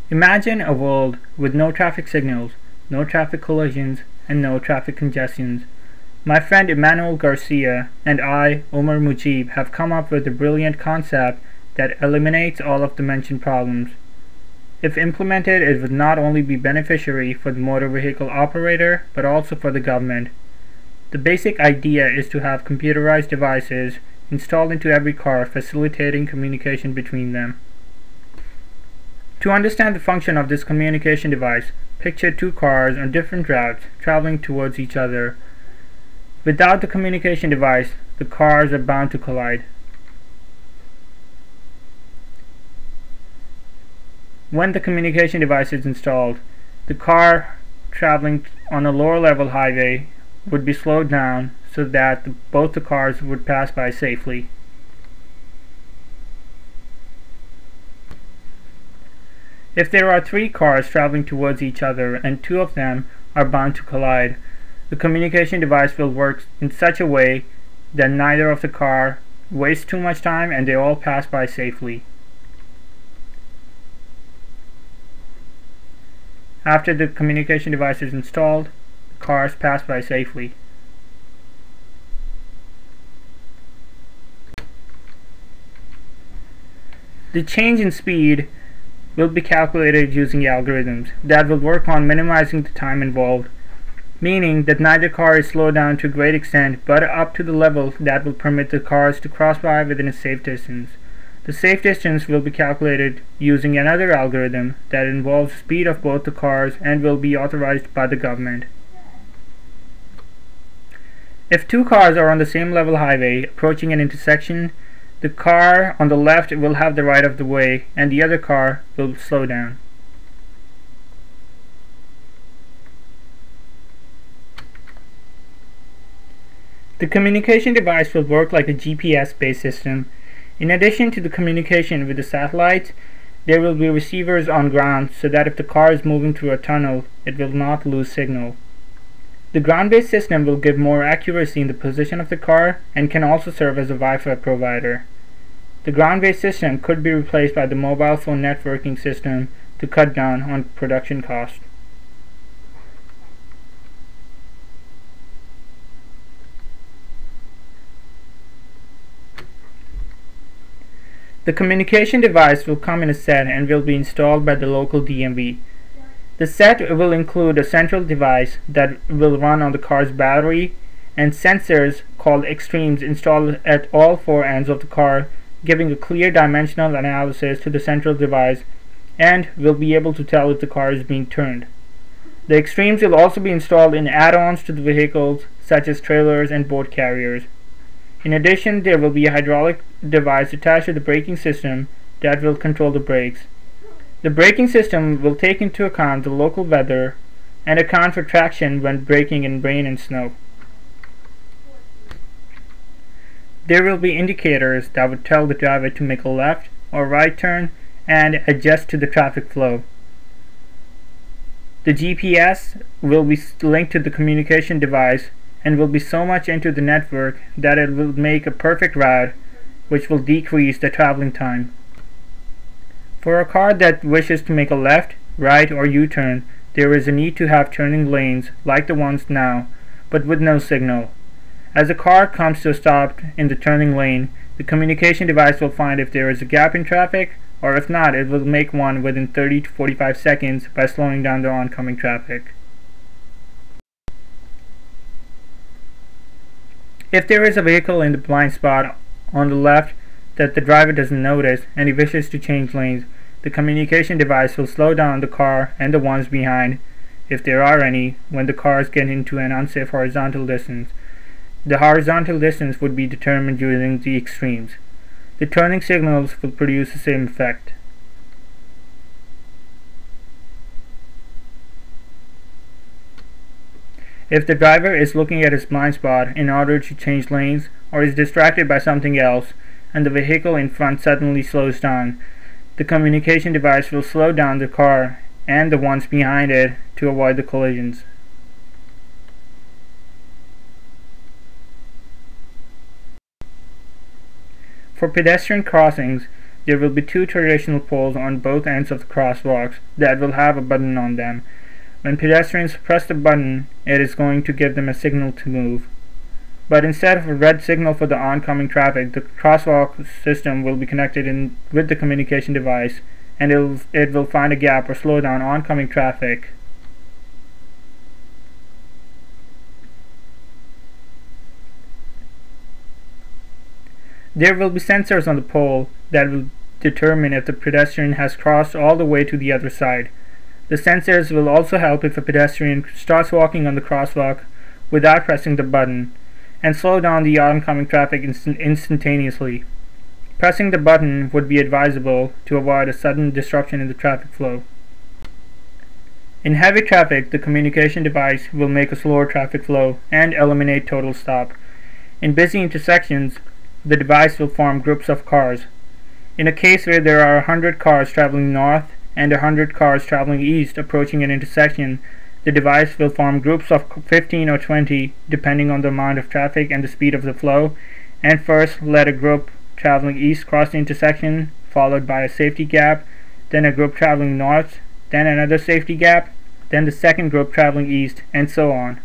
Imagine a world with no traffic signals, no traffic collisions, and no traffic congestions. My friend Emmanuel Garcia and I, Umer Mujeeb, have come up with a brilliant concept that eliminates all of the mentioned problems. If implemented, it would not only be beneficiary for the motor vehicle operator, but also for the government. The basic idea is to have computerized devices installed into every car, facilitating communication between them. To understand the function of this communication device, picture two cars on different routes traveling towards each other. Without the communication device, the cars are bound to collide. When the communication device is installed, the car traveling on a lower level highway would be slowed down so that both the cars would pass by safely. If there are three cars traveling towards each other and two of them are bound to collide, the communication device will work in such a way that neither of the car wastes too much time and they all pass by safely. After the communication device is installed, the cars pass by safely. The change in speed will be calculated using algorithms that will work on minimizing the time involved, meaning that neither car is slowed down to a great extent but up to the level that will permit the cars to cross by within a safe distance. The safe distance will be calculated using another algorithm that involves the speed of both the cars and will be authorized by the government. If two cars are on the same level highway approaching an intersection, the car on the left will have the right of the way and the other car will slow down. The communication device will work like a GPS-based system. In addition to the communication with the satellites, there will be receivers on ground so that if the car is moving through a tunnel, it will not lose signal. The ground-based system will give more accuracy in the position of the car and can also serve as a Wi-Fi provider. The ground-based system could be replaced by the mobile phone networking system to cut down on production costs. The communication device will come in a set and will be installed by the local DMV. The set will include a central device that will run on the car's battery and sensors called extremes installed at all four ends of the car, giving a clear dimensional analysis to the central device and will be able to tell if the car is being turned. The extremes will also be installed in add-ons to the vehicles such as trailers and boat carriers. In addition, there will be a hydraulic device attached to the braking system that will control the brakes. The braking system will take into account the local weather and account for traction when braking in rain and snow. There will be indicators that would tell the driver to make a left or right turn and adjust to the traffic flow. The GPS will be linked to the communication device and will be so much into the network that it will make a perfect route, which will decrease the traveling time. For a car that wishes to make a left, right, or U-turn, there is a need to have turning lanes like the ones now, but with no signal. As a car comes to a stop in the turning lane, the communication device will find if there is a gap in traffic, or if not, it will make one within 30 to 45 seconds by slowing down the oncoming traffic. If there is a vehicle in the blind spot on the left that the driver doesn't notice and he wishes to change lanes, the communication device will slow down the car and the ones behind, if there are any, when the cars get into an unsafe horizontal distance. The horizontal distance would be determined using the extremes. The turning signals will produce the same effect. If the driver is looking at his blind spot in order to change lanes or is distracted by something else and the vehicle in front suddenly slows down, the communication device will slow down the car and the ones behind it to avoid the collisions. For pedestrian crossings, there will be two traditional poles on both ends of the crosswalks that will have a button on them. When pedestrians press the button, it is going to give them a signal to move. But instead of a red signal for the oncoming traffic, the crosswalk system will be connected with the communication device, and it will find a gap or slow down oncoming traffic. There will be sensors on the pole that will determine if the pedestrian has crossed all the way to the other side. The sensors will also help if a pedestrian starts walking on the crosswalk without pressing the button, and slow down the oncoming traffic instantaneously. Pressing the button would be advisable to avoid a sudden disruption in the traffic flow. In heavy traffic, the communication device will make a slower traffic flow and eliminate total stop. In busy intersections, the device will form groups of cars. In a case where there are 100 cars traveling north and 100 cars traveling east approaching an intersection, the device will form groups of 15 or 20 depending on the amount of traffic and the speed of the flow, and first let a group traveling east cross the intersection, followed by a safety gap, then a group traveling north, then another safety gap, then the second group traveling east, and so on.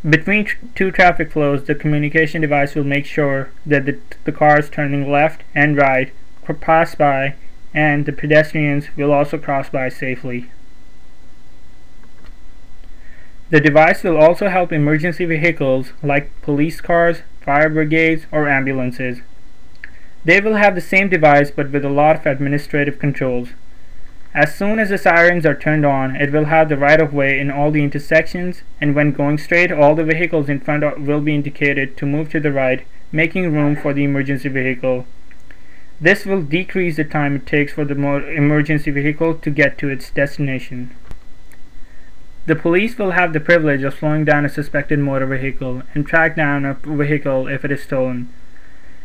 Between two traffic flows, the communication device will make sure that the cars turning left and right pass by, and the pedestrians will also cross by safely. The device will also help emergency vehicles like police cars, fire brigades, or ambulances. They will have the same device but with a lot of administrative controls. As soon as the sirens are turned on, it will have the right-of-way in all the intersections, and when going straight, all the vehicles in front will be indicated to move to the right, making room for the emergency vehicle. This will decrease the time it takes for the emergency vehicle to get to its destination. The police will have the privilege of slowing down a suspected motor vehicle and track down a vehicle if it is stolen.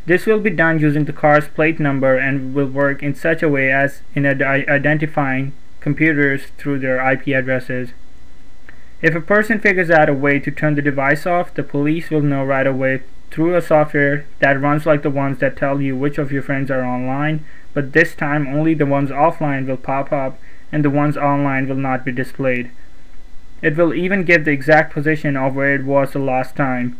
This will be done using the car's plate number and will work in such a way as in identifying computers through their IP addresses. If a person figures out a way to turn the device off, the police will know right away through a software that runs like the ones that tell you which of your friends are online, but this time only the ones offline will pop up and the ones online will not be displayed. It will even give the exact position of where it was the last time.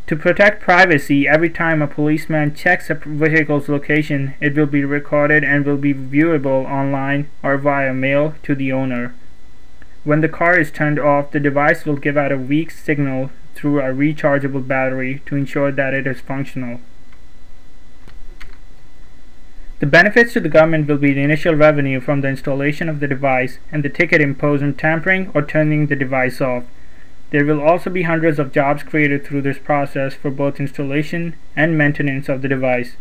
To protect privacy, every time a policeman checks a vehicle's location, it will be recorded and will be viewable online or via mail to the owner. When the car is turned off, the device will give out a weak signal through a rechargeable battery to ensure that it is functional. The benefits to the government will be the initial revenue from the installation of the device and the ticket imposed on tampering or turning the device off. There will also be hundreds of jobs created through this process for both installation and maintenance of the device.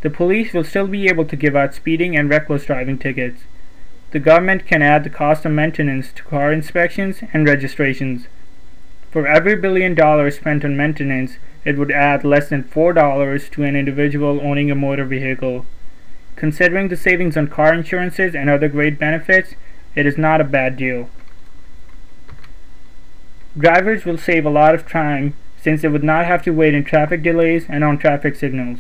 The police will still be able to give out speeding and reckless driving tickets. The government can add the cost of maintenance to car inspections and registrations. For every $1 billion spent on maintenance, it would add less than $4 to an individual owning a motor vehicle. Considering the savings on car insurances and other great benefits, it is not a bad deal. Drivers will save a lot of time since they would not have to wait in traffic delays and on traffic signals.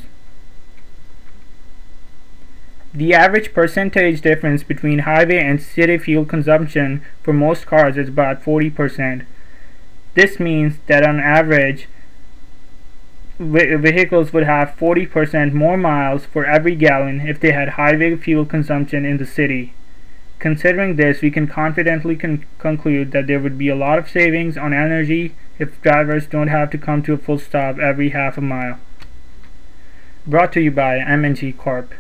The average percentage difference between highway and city fuel consumption for most cars is about 40%. This means that on average, vehicles would have 40% more miles for every gallon if they had highway fuel consumption in the city. Considering this, we can confidently conclude that there would be a lot of savings on energy if drivers don't have to come to a full stop every half a mile. Brought to you by M&G Corp.